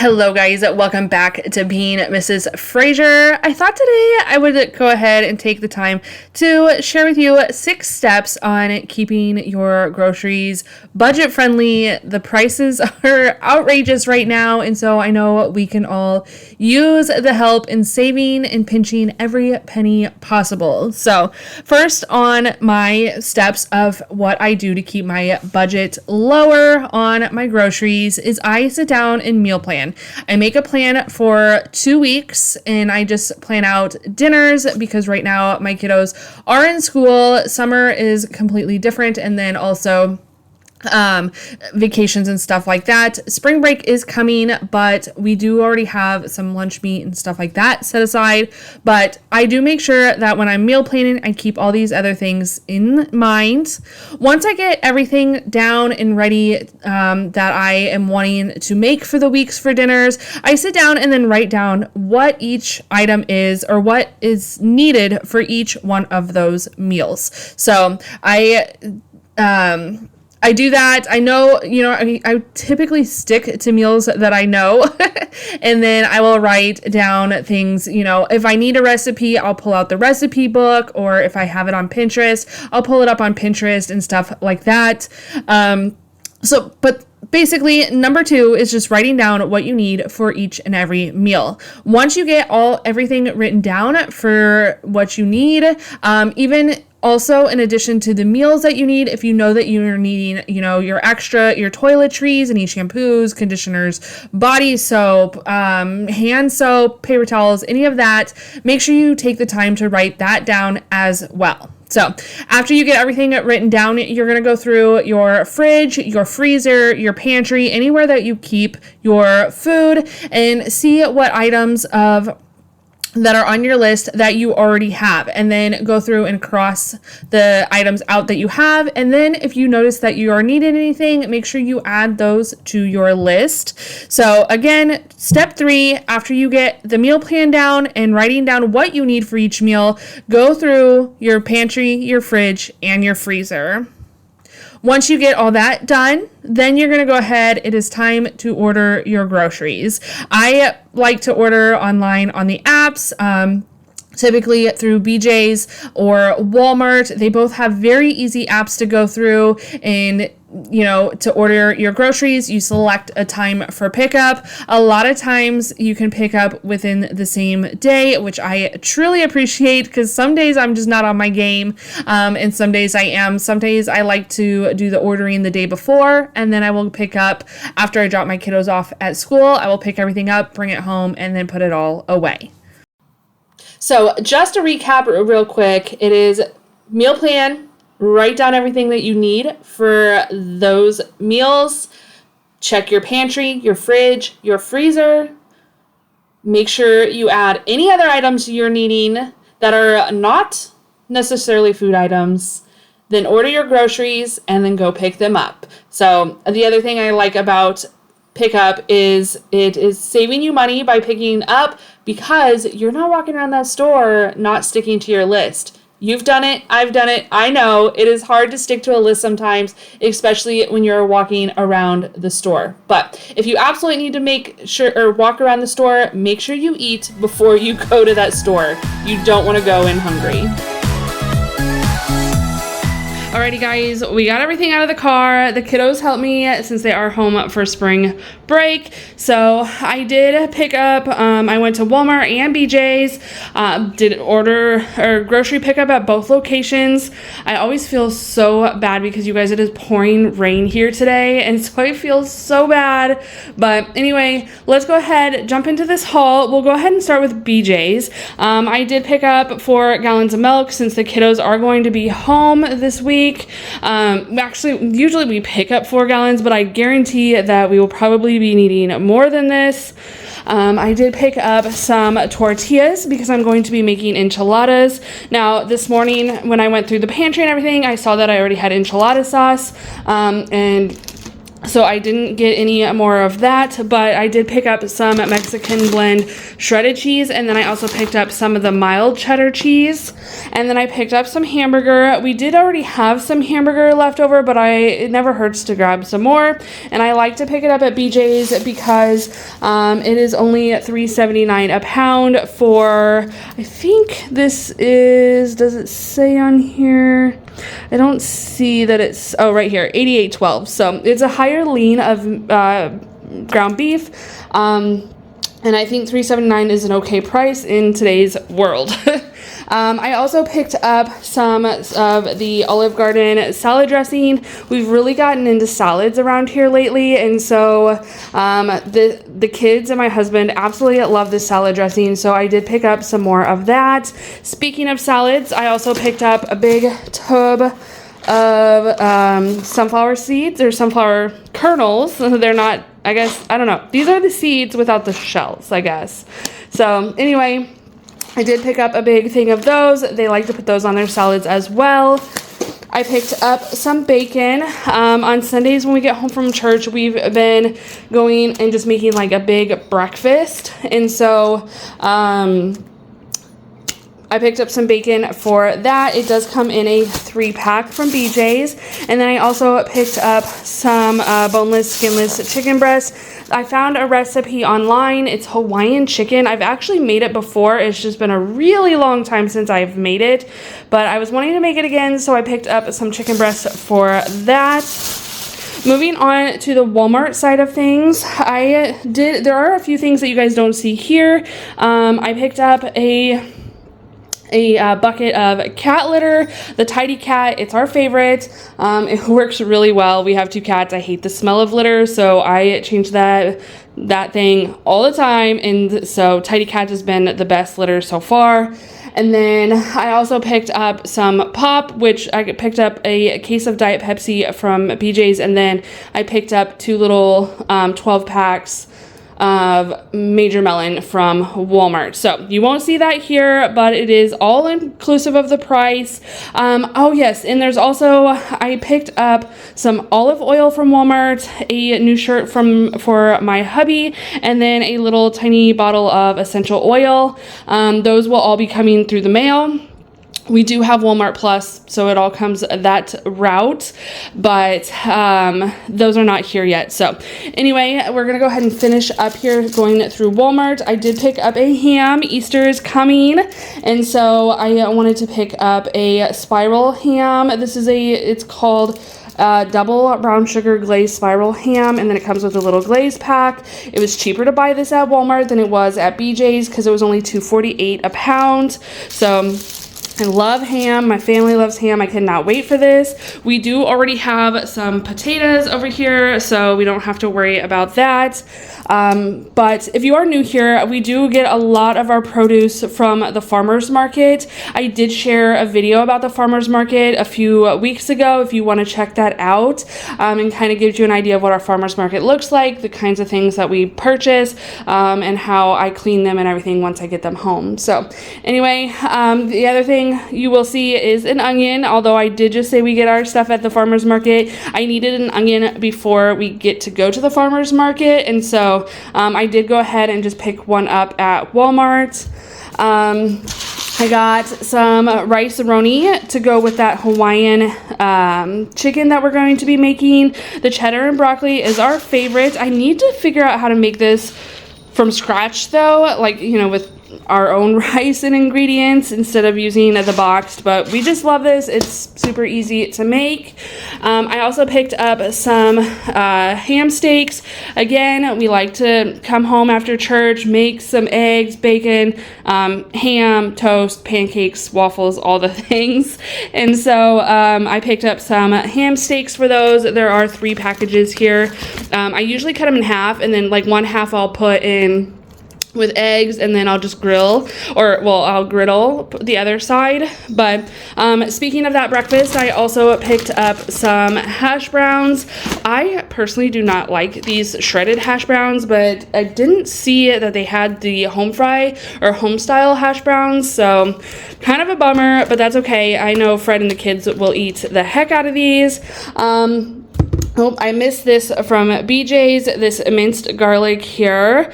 Hello guys, welcome back to Being Mrs. Fraser. I thought today I would go ahead and take the time to share with you 6 steps on keeping your groceries budget friendly. The prices are outrageous right now, and so I know we can all use the help in saving and pinching every penny possible. So first on my steps of what I do to keep my budget lower on my groceries is I sit down and meal plan. I make a plan for 2 weeks and I just plan out dinners because right now my kiddos are in school. Summer is completely different, and then also vacations and stuff like that. Spring break is coming, but we do already have some lunch meat and stuff like that set aside. But I do make sure that when I'm meal planning, I keep all these other things in mind. Once I get everything down and ready that I am wanting to make for the weeks for dinners, I sit down and then write down what each item is or what is needed for each one of those meals. So I do that. I know, I typically stick to meals that I know, and then I will write down things, if I need a recipe, I'll pull out the recipe book, or if I have it on Pinterest, I'll pull it up on Pinterest and stuff like that. But basically, number 2 is just writing down what you need for each and every meal. Once you get everything written down for what you need, even also, in addition to the meals that you need, if you know that you're needing, your toiletries, any shampoos, conditioners, body soap, hand soap, paper towels, any of that, make sure you take the time to write that down as well. So after you get everything written down, you're going to go through your fridge, your freezer, your pantry, anywhere that you keep your food, and see what items that are on your list that you already have, and then go through and cross the items out that you have. And then if you notice that you are needing anything, make sure you add those to your list. So again, step 3, after you get the meal plan down and writing down what you need for each meal, go through your pantry, your fridge, and your freezer. Once you get all that done, then you're going to go ahead. It is time to order your groceries. I like to order online on the apps, typically through BJ's or Walmart. They both have very easy apps to go through, and to order your groceries, you select a time for pickup. A lot of times you can pick up within the same day, which I truly appreciate, because some days I'm just not on my game, and some days I am. Some days I like to do the ordering the day before, and then I will pick up after I drop my kiddos off at school. I will pick everything up, bring it home, and then put it all away. So just to recap real quick, it is meal plan. Write down everything that you need for those meals. Check your pantry, your fridge, your freezer. Make sure you add any other items you're needing that are not necessarily food items. Then order your groceries and then go pick them up. So the other thing I like about pickup is it is saving you money by picking up, because you're not walking around that store not sticking to your list. You've done it. I've done it. I know it is hard to stick to a list sometimes, especially when you're walking around the store. But if you absolutely need to make sure or walk around the store, make sure you eat before you go to that store. You don't want to go in hungry. Alrighty guys, we got everything out of the car. The kiddos helped me since they are home for spring break. So I did pick up, I went to Walmart and BJ's, did order or grocery pickup at both locations. I always feel so bad because you guys, it is pouring rain here today, and so I feel so bad. But anyway, let's go ahead, jump into this haul. We'll go ahead and start with BJ's. I did pick up 4 gallons of milk since the kiddos are going to be home this week. Actually, usually we pick up 4 gallons, but I guarantee that we will probably be needing more than this. I did pick up some tortillas because I'm going to be making enchiladas. Now, this morning when I went through the pantry and everything, I saw that I already had enchilada sauce, and So I didn't get any more of that, but I did pick up some Mexican blend shredded cheese, and then I also picked up some of the mild cheddar cheese, and then I picked up some hamburger. We did already have some hamburger left over, but it never hurts to grab some more, and I like to pick it up at BJ's because it is only $3.79 a pound for, I think this is, does it say on here? I don't see that it's, oh, right here, 88.12. So it's a higher lean of ground beef. And I think $3.79 is an okay price in today's world. I also picked up some of the Olive Garden salad dressing. We've really gotten into salads around here lately, and so the kids and my husband absolutely love this salad dressing, so I did pick up some more of that. Speaking of salads, I also picked up a big tub of sunflower seeds, or sunflower kernels. They're not, I guess, I don't know. These are the seeds without the shells, I guess. So anyway, I did pick up a big thing of those. They like to put those on their salads as well. I picked up some bacon. On Sundays when we get home from church, we've been going and just making like a big breakfast. And so I picked up some bacon for that. It does come in a 3-pack from BJ's. And then I also picked up some boneless, skinless chicken breasts. I found a recipe online. It's Hawaiian chicken. I've actually made it before. It's just been a really long time since I've made it. But I was wanting to make it again, so I picked up some chicken breasts for that. Moving on to the Walmart side of things, there are a few things that you guys don't see here. I picked up a bucket of cat litter, the Tidy Cat. It's our favorite. It works really well. We have 2 cats. I hate the smell of litter, so I change that thing all the time, and so Tidy Cat has been the best litter so far. And then I also picked up some pop, which I picked up a case of Diet Pepsi from BJ's, and then I picked up 2 little 12 packs of Major Melon from Walmart. So you won't see that here, but it is all inclusive of the price. Oh yes, and there's also, I picked up some olive oil from Walmart, a new shirt for my hubby, and then a little tiny bottle of essential oil. Those will all be coming through the mail. We do have Walmart Plus, so it all comes that route, but those are not here yet. So anyway, we're going to go ahead and finish up here going through Walmart. I did pick up a ham. Easter is coming, and so I wanted to pick up a spiral ham. It's called double brown sugar glazed spiral ham, and then it comes with a little glaze pack. It was cheaper to buy this at Walmart than it was at BJ's because it was only $2.48 a pound. So I love ham. My family loves ham. I cannot wait for this. We do already have some potatoes over here, so we don't have to worry about that. But if you are new here, we do get a lot of our produce from the farmer's market. I did share a video about the farmer's market a few weeks ago if you want to check that out, and kind of gives you an idea of what our farmer's market looks like, the kinds of things that we purchase, and how I clean them and everything once I get them home. So anyway, the other thing you will see is an onion. Although I did just say we get our stuff at the farmer's market, I needed an onion before we get to go to the farmer's market, and so I did go ahead and just pick one up at Walmart. I got some rice-a-roni to go with that Hawaiian chicken that we're going to be making. The cheddar and broccoli is our favorite. I need to figure out how to make this from scratch though, like, you know, with our own rice and ingredients instead of using the boxed, but we just love this. It's super easy to make. I also picked up some ham steaks. Again, we like to come home after church, make some eggs, bacon, ham, toast, pancakes, waffles, all the things. And so I picked up some ham steaks for those. There are 3 packages here. I usually cut them in half, and then like one half I'll put in with eggs, and then I'll just grill, I'll griddle the other side. But speaking of that breakfast, I also picked up some hash browns. I personally do not like these shredded hash browns, but I didn't see that they had the home fry or home style hash browns, so kind of a bummer, but that's okay. I know Fred and the kids will eat the heck out of these. Oh, I missed this from BJ's, this minced garlic here.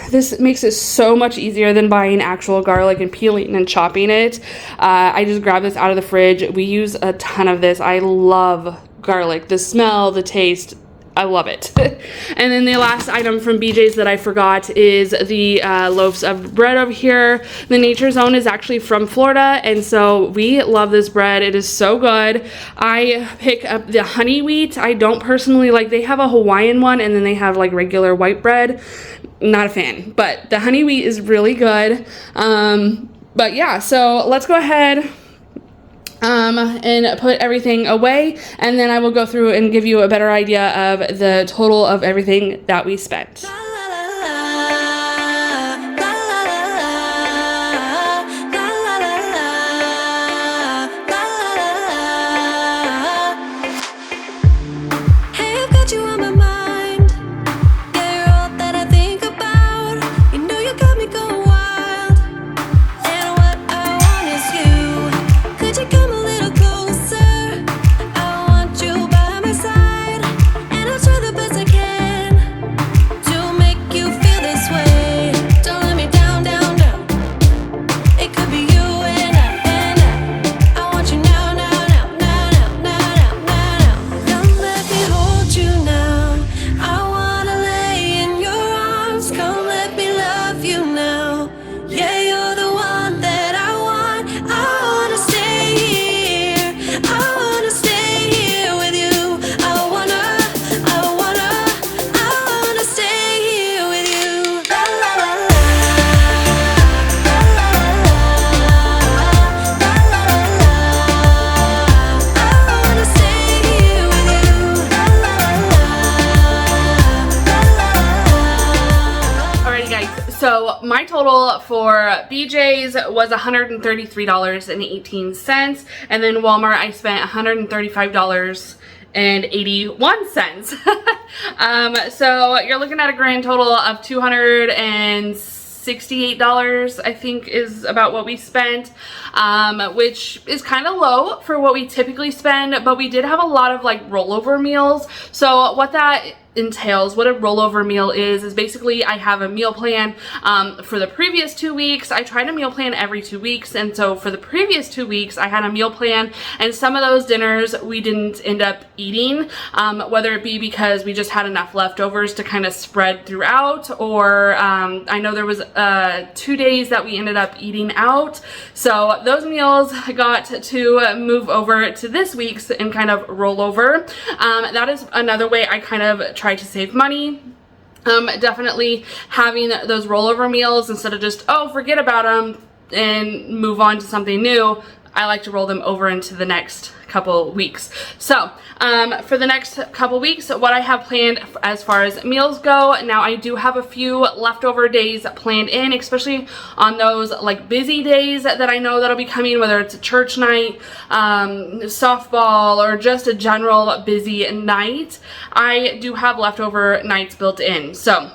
This makes it so much easier than buying actual garlic and peeling and chopping it. I just grabbed this out of the fridge. We use a ton of this. I love garlic. The smell, the taste, I love it. And then the last item from BJ's that I forgot is the loaves of bread over here. The Nature Zone is actually from Florida, and so we love this bread. It is so good. I pick up the honey wheat. I don't personally like, they have a Hawaiian one and then they have like regular white bread. Not a fan, but the honey wheat is really good. But yeah, so let's go ahead and put everything away, and then I will go through and give you a better idea of the total of everything that we spent. So my total for BJ's was $133.18, and then Walmart I spent $135.81. So you're looking at a grand total of $268, I think, is about what we spent, which is kind of low for what we typically spend, but we did have a lot of like rollover meals. So what that entails, what a rollover meal is basically I have a meal plan for the previous 2 weeks. I try to meal plan every 2 weeks, and so for the previous 2 weeks I had a meal plan, and some of those dinners we didn't end up eating, whether it be because we just had enough leftovers to kind of spread throughout, or I know there was 2 days that we ended up eating out, so those meals got to move over to this week's and kind of roll over. That is another way I kind of try to save money. Definitely having those rollover meals instead of just, oh, forget about them and move on to something new. I like to roll them over into the next couple weeks. So for the next couple weeks, what I have planned as far as meals go, now I do have a few leftover days planned in, especially on those like busy days that I know that'll be coming, whether it's a church night, softball, or just a general busy night. I do have leftover nights built in. So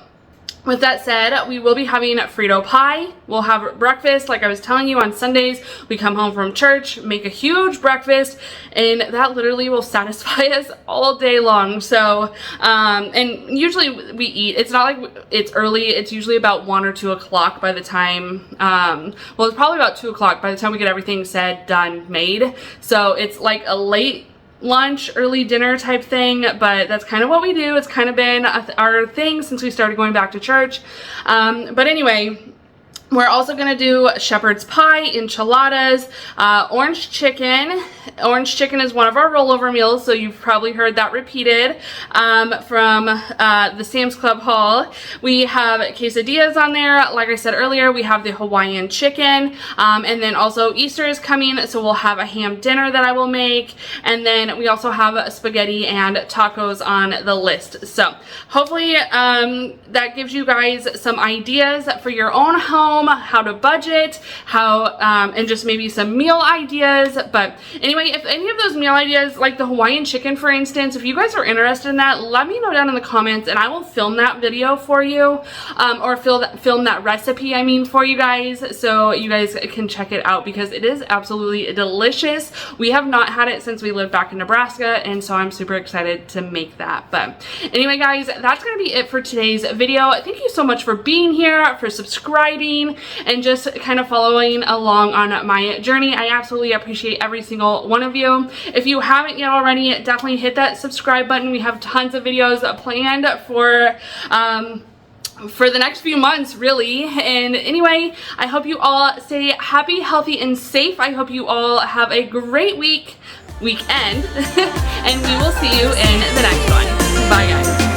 with that said, we will be having Frito pie. We'll have breakfast, like I was telling you, on Sundays. We come home from church, make a huge breakfast, and that literally will satisfy us all day long. So, and usually we eat, it's not like it's early, it's usually about 1 or 2 o'clock by the time, well, it's probably about 2 o'clock by the time we get everything said, done, made. So it's like a late lunch, early dinner type thing, but that's kind of what we do. It's kind of been our thing since we started going back to church. But anyway, we're also going to do shepherd's pie, enchiladas, orange chicken. Orange chicken is one of our rollover meals, so you've probably heard that repeated from the Sam's Club haul. We have quesadillas on there. Like I said earlier, we have the Hawaiian chicken, and then also Easter is coming, so we'll have a ham dinner that I will make, and then we also have spaghetti and tacos on the list. So hopefully that gives you guys some ideas for your own home. home, how to budget, how, and just maybe some meal ideas. But anyway, if any of those meal ideas, like the Hawaiian chicken, for instance, if you guys are interested in that, let me know down in the comments and I will film that video for you, or film that recipe, I mean, for you guys, so you guys can check it out because it is absolutely delicious. We have not had it since we lived back in Nebraska, and so I'm super excited to make that. But anyway, guys, that's going to be it for today's video. Thank you so much for being here, for subscribing, and just kind of following along on my journey. I absolutely appreciate every single one of you. If you haven't yet already, definitely hit that subscribe button. We have tons of videos planned for the next few months, really. And anyway, I hope you all stay happy, healthy, and safe. I hope you all have a great weekend, and we will see you in the next one. Bye, guys.